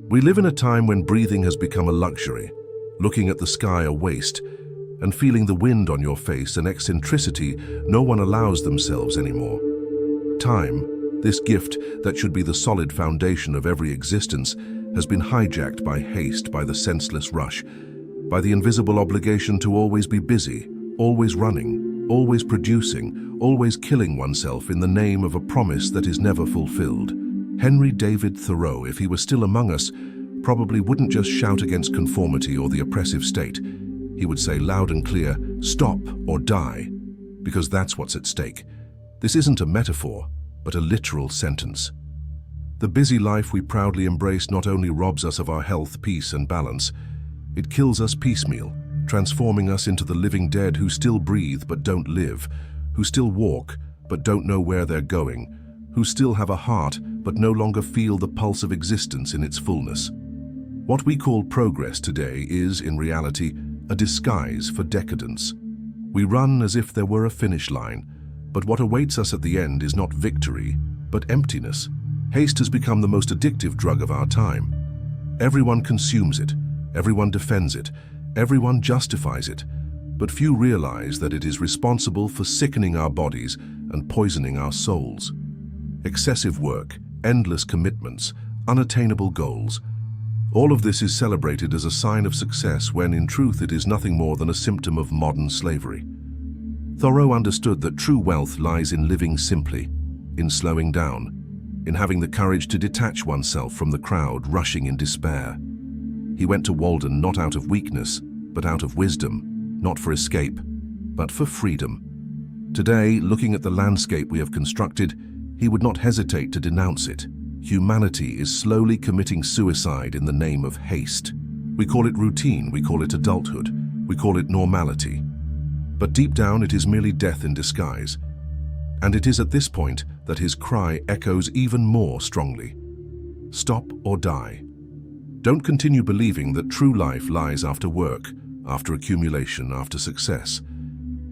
We live in a time when breathing has become a luxury, looking at the sky a waste, and feeling the wind on your face an eccentricity no one allows themselves anymore. Time, this gift that should be the solid foundation of every existence, has been hijacked by haste, by the senseless rush, by the invisible obligation to always be busy, always running, always producing, always killing oneself in the name of a promise that is never fulfilled. Henry David Thoreau, if he were still among us, probably wouldn't just shout against conformity or the oppressive state. He would say loud and clear, "Stop or die," because that's what's at stake. This isn't a metaphor, but a literal sentence. The busy life we proudly embrace not only robs us of our health, peace, and balance, it kills us piecemeal, transforming us into the living dead who still breathe but don't live, who still walk but don't know where they're going, who still have a heart but no longer feel the pulse of existence in its fullness. What we call progress today is, in reality, a disguise for decadence. We run as if there were a finish line, but what awaits us at the end is not victory, but emptiness. Haste has become the most addictive drug of our time. Everyone consumes it, everyone defends it, everyone justifies it, but few realize that it is responsible for sickening our bodies and poisoning our souls. Excessive work, endless commitments, unattainable goals. All of this is celebrated as a sign of success when in truth it is nothing more than a symptom of modern slavery. Thoreau understood that true wealth lies in living simply, in slowing down, in having the courage to detach oneself from the crowd rushing in despair. He went to Walden not out of weakness, but out of wisdom, not for escape, but for freedom. Today, looking at the landscape we have constructed, he would not hesitate to denounce it. Humanity is slowly committing suicide in the name of haste. We call it routine, we call it adulthood, we call it normality. But deep down it is merely death in disguise. And it is at this point that his cry echoes even more strongly. Stop or die. Don't continue believing that true life lies after work, after accumulation, after success.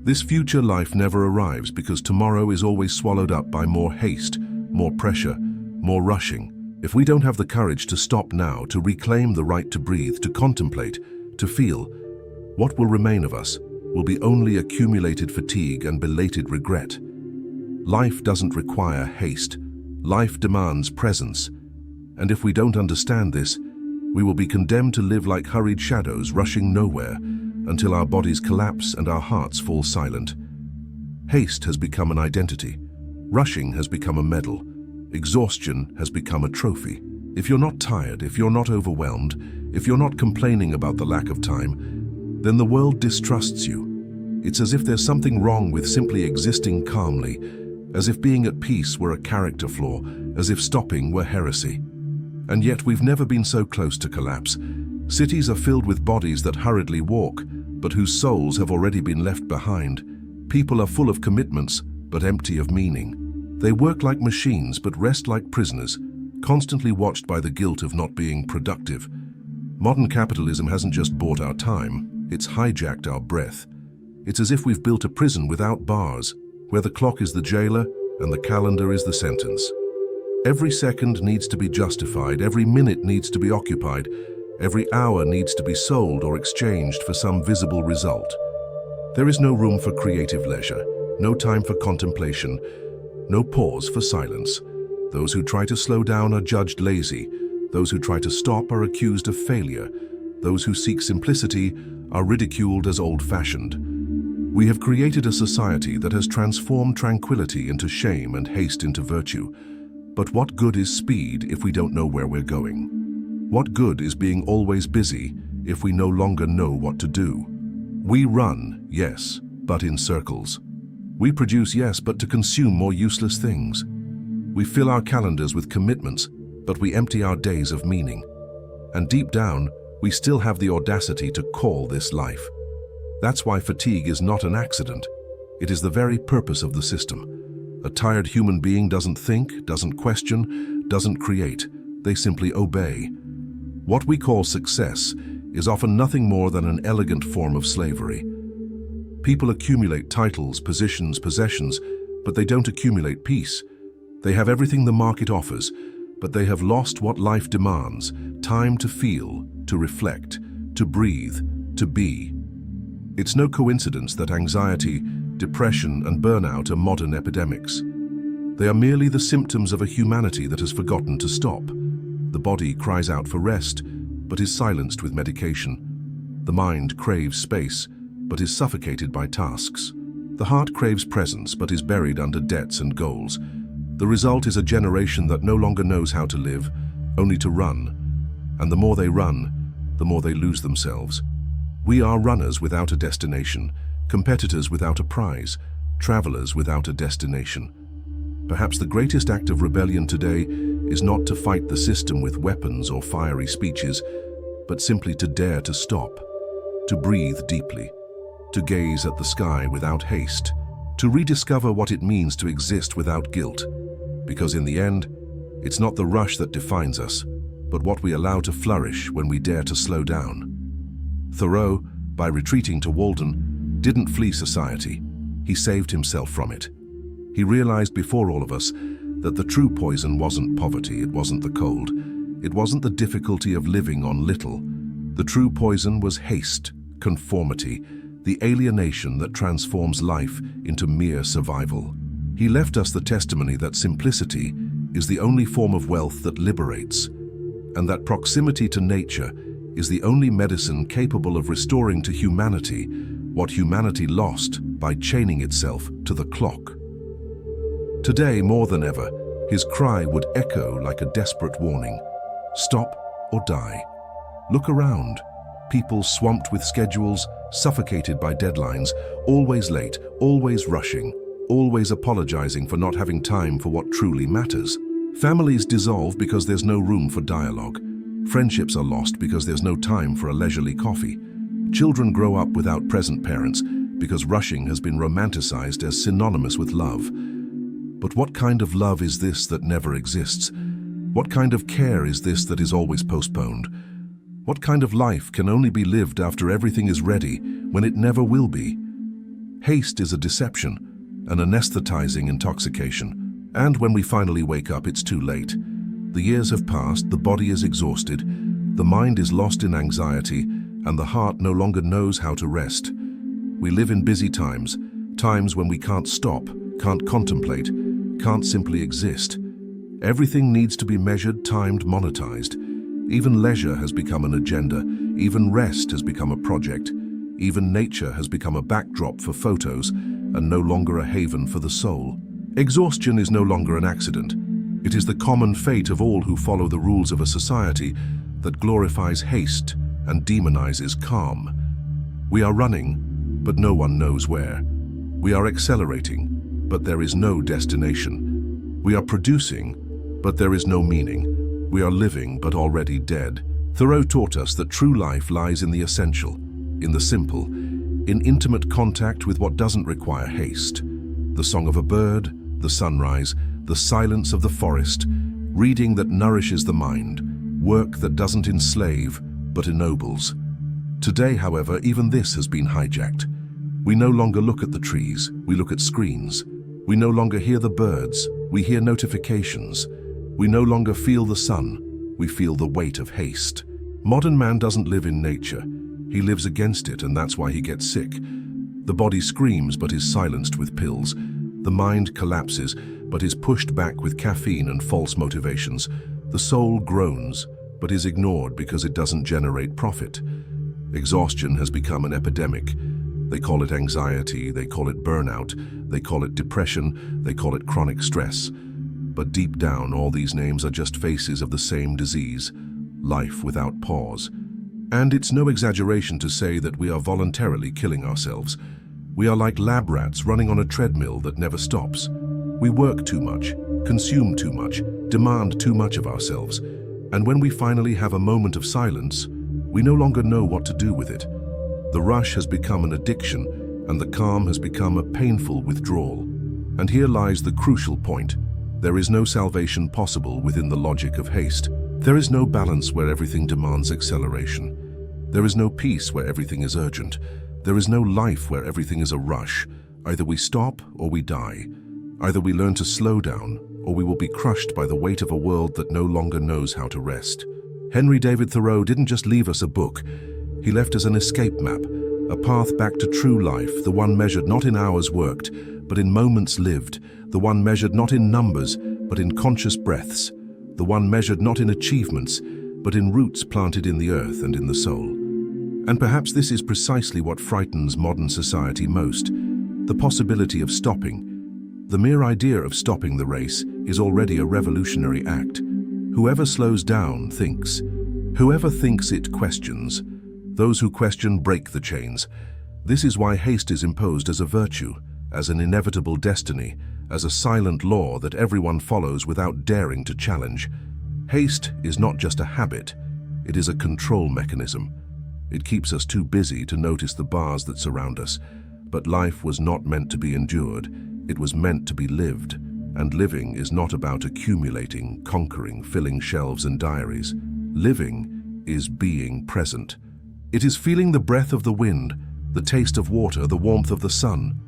This future life never arrives because tomorrow is always swallowed up by more haste, more pressure, more rushing. If we don't have the courage to stop now, to reclaim the right to breathe, to contemplate, to feel, what will remain of us will be only accumulated fatigue and belated regret. Life doesn't require haste. Life demands presence. And if we don't understand this, we will be condemned to live like hurried shadows rushing nowhere until our bodies collapse and our hearts fall silent. Haste has become an identity. Rushing has become a medal. Exhaustion has become a trophy. If you're not tired, if you're not overwhelmed, if you're not complaining about the lack of time, then the world distrusts you. It's as if there's something wrong with simply existing calmly, as if being at peace were a character flaw, as if stopping were heresy. And yet we've never been so close to collapse. Cities are filled with bodies that hurriedly walk, but whose souls have already been left behind. People are full of commitments, but empty of meaning. They work like machines, but rest like prisoners, constantly watched by the guilt of not being productive. Modern capitalism hasn't just bought our time, it's hijacked our breath. It's as if we've built a prison without bars, where the clock is the jailer and the calendar is the sentence. Every second needs to be justified, every minute needs to be occupied, every hour needs to be sold or exchanged for some visible result. There is no room for creative leisure, no time for contemplation, no pause for silence. Those who try to slow down are judged lazy. Those who try to stop are accused of failure. Those who seek simplicity are ridiculed as old-fashioned. We have created a society that has transformed tranquility into shame and haste into virtue. But what good is speed if we don't know where we're going? What good is being always busy if we no longer know what to do? We run, yes, but in circles. We produce, yes, but to consume more useless things. We fill our calendars with commitments, but we empty our days of meaning. And deep down, we still have the audacity to call this life. That's why fatigue is not an accident. It is the very purpose of the system. A tired human being doesn't think, doesn't question, doesn't create. They simply obey. What we call success is often nothing more than an elegant form of slavery. People accumulate titles, positions, possessions, but they don't accumulate peace. They have everything the market offers, but they have lost what life demands: time to feel, to reflect, to breathe, to be. It's no coincidence that anxiety, depression, and burnout are modern epidemics. They are merely the symptoms of a humanity that has forgotten to stop. The body cries out for rest, but is silenced with medication. The mind craves space, but is suffocated by tasks. The heart craves presence, but is buried under debts and goals. The result is a generation that no longer knows how to live, only to run. And the more they run, the more they lose themselves. We are runners without a destination, competitors without a prize, travelers without a destination. Perhaps the greatest act of rebellion today is not to fight the system with weapons or fiery speeches, but simply to dare to stop, to breathe deeply, to gaze at the sky without haste, to rediscover what it means to exist without guilt. Because in the end, it's not the rush that defines us, but what we allow to flourish when we dare to slow down. Thoreau, by retreating to Walden, didn't flee society. He saved himself from it. He realized before all of us that the true poison wasn't poverty, it wasn't the cold, it wasn't the difficulty of living on little. The true poison was haste, conformity, the alienation that transforms life into mere survival. He left us the testimony that simplicity is the only form of wealth that liberates, and that proximity to nature is the only medicine capable of restoring to humanity what humanity lost by chaining itself to the clock. Today, more than ever, his cry would echo like a desperate warning. Stop or die. Look around. People swamped with schedules, suffocated by deadlines, always late, always rushing, always apologizing for not having time for what truly matters. Families dissolve because there's no room for dialogue. Friendships are lost because there's no time for a leisurely coffee. Children grow up without present parents because rushing has been romanticized as synonymous with love. But what kind of love is this that never exists? What kind of care is this that is always postponed? What kind of life can only be lived after everything is ready when it never will be? Haste is a deception, an anesthetizing intoxication. And when we finally wake up, it's too late. The years have passed, the body is exhausted, the mind is lost in anxiety, and the heart no longer knows how to rest. We live in busy times, times when we can't stop, can't contemplate, can't simply exist. Everything needs to be measured, timed, monetized. Even leisure has become an agenda, even rest has become a project, even nature has become a backdrop for photos and no longer a haven for the soul. Exhaustion is no longer an accident. It is the common fate of all who follow the rules of a society that glorifies haste and demonizes calm. We are running, but no one knows where. We are accelerating, but there is no destination. We are producing, but there is no meaning. We are living, but already dead. Thoreau taught us that true life lies in the essential, in the simple, in intimate contact with what doesn't require haste. The song of a bird, the sunrise, the silence of the forest, reading that nourishes the mind, work that doesn't enslave, but ennobles. Today, however, even this has been hijacked. We no longer look at the trees, we look at screens. We no longer hear the birds, we hear notifications. We no longer feel the sun, we feel the weight of haste. Modern man doesn't live in nature. He lives against it, and that's why he gets sick. The body screams but is silenced with pills. The mind collapses but is pushed back with caffeine and false motivations. The soul groans but is ignored because it doesn't generate profit. Exhaustion has become an epidemic. They call it anxiety, they call it burnout, they call it depression, they call it chronic stress. But deep down, all these names are just faces of the same disease, life without pause. And it's no exaggeration to say that we are voluntarily killing ourselves. We are like lab rats running on a treadmill that never stops. We work too much, consume too much, demand too much of ourselves. And when we finally have a moment of silence, we no longer know what to do with it. The rush has become an addiction, and the calm has become a painful withdrawal. And here lies the crucial point. There is no salvation possible within the logic of haste. There is no balance where everything demands acceleration. There is no peace where everything is urgent. There is no life where everything is a rush. Either we stop or we die. Either we learn to slow down or we will be crushed by the weight of a world that no longer knows how to rest. Henry David Thoreau didn't just leave us a book. He left us an escape map, a path back to true life, the one measured not in hours worked, but in moments lived, the one measured not in numbers, but in conscious breaths, the one measured not in achievements, but in roots planted in the earth and in the soul. And perhaps this is precisely what frightens modern society most, the possibility of stopping. The mere idea of stopping the race is already a revolutionary act. Whoever slows down thinks. Whoever thinks it questions. Those who question break the chains. This is why haste is imposed as a virtue, as an inevitable destiny, as a silent law that everyone follows without daring to challenge. Haste is not just a habit, it is a control mechanism. It keeps us too busy to notice the bars that surround us. But life was not meant to be endured, it was meant to be lived. And living is not about accumulating, conquering, filling shelves and diaries. Living is being present. It is feeling the breath of the wind, the taste of water, the warmth of the sun.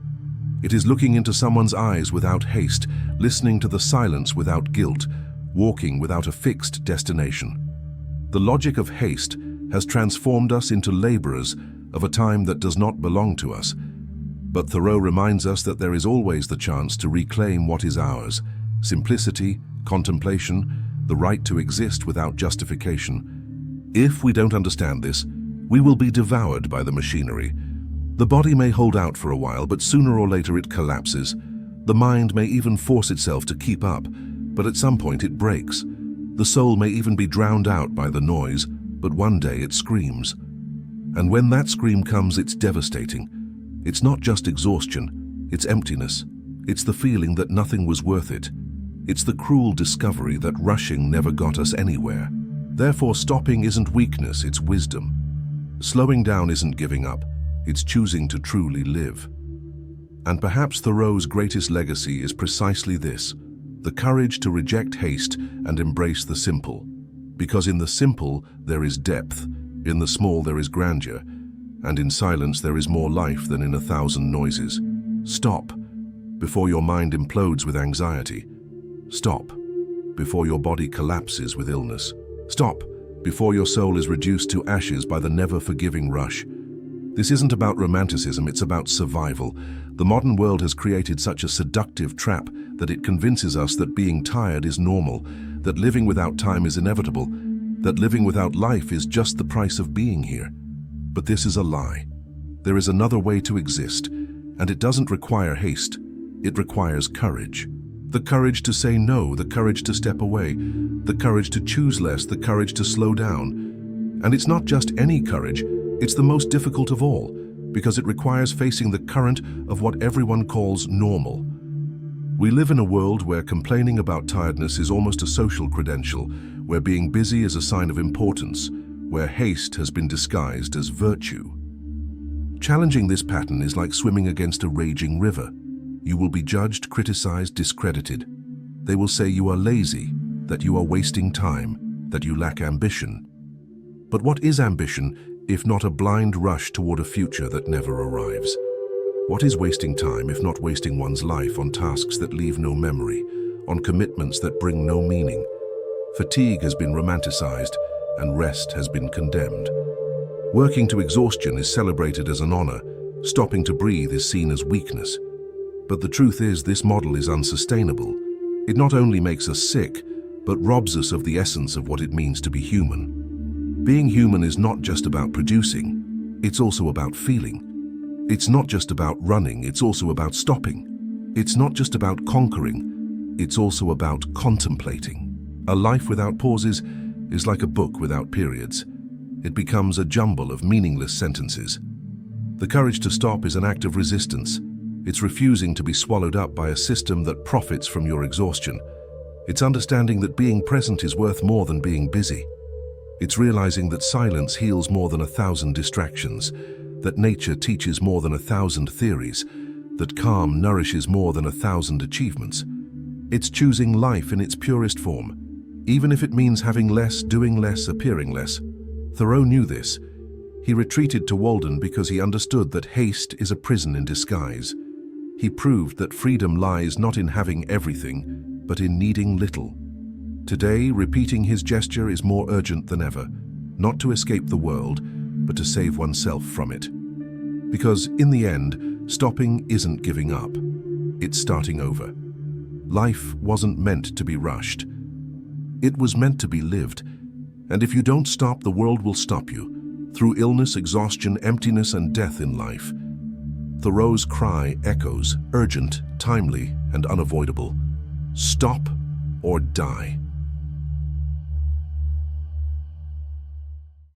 It is looking into someone's eyes without haste, listening to the silence without guilt, walking without a fixed destination. The logic of haste has transformed us into laborers of a time that does not belong to us. But Thoreau reminds us that there is always the chance to reclaim what is ours: simplicity, contemplation, the right to exist without justification. If we don't understand this, we will be devoured by the machinery. The body may hold out for a while, but sooner or later it collapses. The mind may even force itself to keep up, but at some point it breaks. The soul may even be drowned out by the noise, but one day it screams. And when that scream comes, it's devastating. It's not just exhaustion, it's emptiness. It's the feeling that nothing was worth it. It's the cruel discovery that rushing never got us anywhere. Therefore, stopping isn't weakness, it's wisdom. Slowing down isn't giving up, it's choosing to truly live. And perhaps Thoreau's greatest legacy is precisely this: the courage to reject haste and embrace the simple. Because in the simple there is depth, in the small there is grandeur, and in silence there is more life than in 1,000 noises. Stop before your mind implodes with anxiety. Stop before your body collapses with illness. Stop before your soul is reduced to ashes by the never-forgiving rush. This isn't about romanticism, it's about survival. The modern world has created such a seductive trap that it convinces us that being tired is normal, that living without time is inevitable, that living without life is just the price of being here. But this is a lie. There is another way to exist, and it doesn't require haste. It requires courage. The courage to say no, the courage to step away, the courage to choose less, the courage to slow down. And it's not just any courage, it's the most difficult of all, because it requires facing the current of what everyone calls normal. We live in a world where complaining about tiredness is almost a social credential, where being busy is a sign of importance, where haste has been disguised as virtue. Challenging this pattern is like swimming against a raging river. You will be judged, criticized, discredited. They will say you are lazy, that you are wasting time, that you lack ambition. But what is ambition if not a blind rush toward a future that never arrives? What is wasting time if not wasting one's life on tasks that leave no memory, on commitments that bring no meaning? Fatigue has been romanticized, and rest has been condemned. Working to exhaustion is celebrated as an honor. Stopping to breathe is seen as weakness. But the truth is, this model is unsustainable. It not only makes us sick, but robs us of the essence of what it means to be human. Being human is not just about producing, it's also about feeling. It's not just about running, it's also about stopping. It's not just about conquering, it's also about contemplating. A life without pauses is like a book without periods. It becomes a jumble of meaningless sentences. The courage to stop is an act of resistance. It's refusing to be swallowed up by a system that profits from your exhaustion. It's understanding that being present is worth more than being busy. It's realizing that silence heals more than 1,000 distractions, that nature teaches more than 1,000 theories, that calm nourishes more than 1,000 achievements. It's choosing life in its purest form, even if it means having less, doing less, appearing less. Thoreau knew this. He retreated to Walden because he understood that haste is a prison in disguise. He proved that freedom lies not in having everything, but in needing little. Today, repeating his gesture is more urgent than ever, not to escape the world, but to save oneself from it. Because in the end, stopping isn't giving up, it's starting over. Life wasn't meant to be rushed. It was meant to be lived. And if you don't stop, the world will stop you, through illness, exhaustion, emptiness, and death in life. Thoreau's cry echoes, urgent, timely, and unavoidable. Stop or die.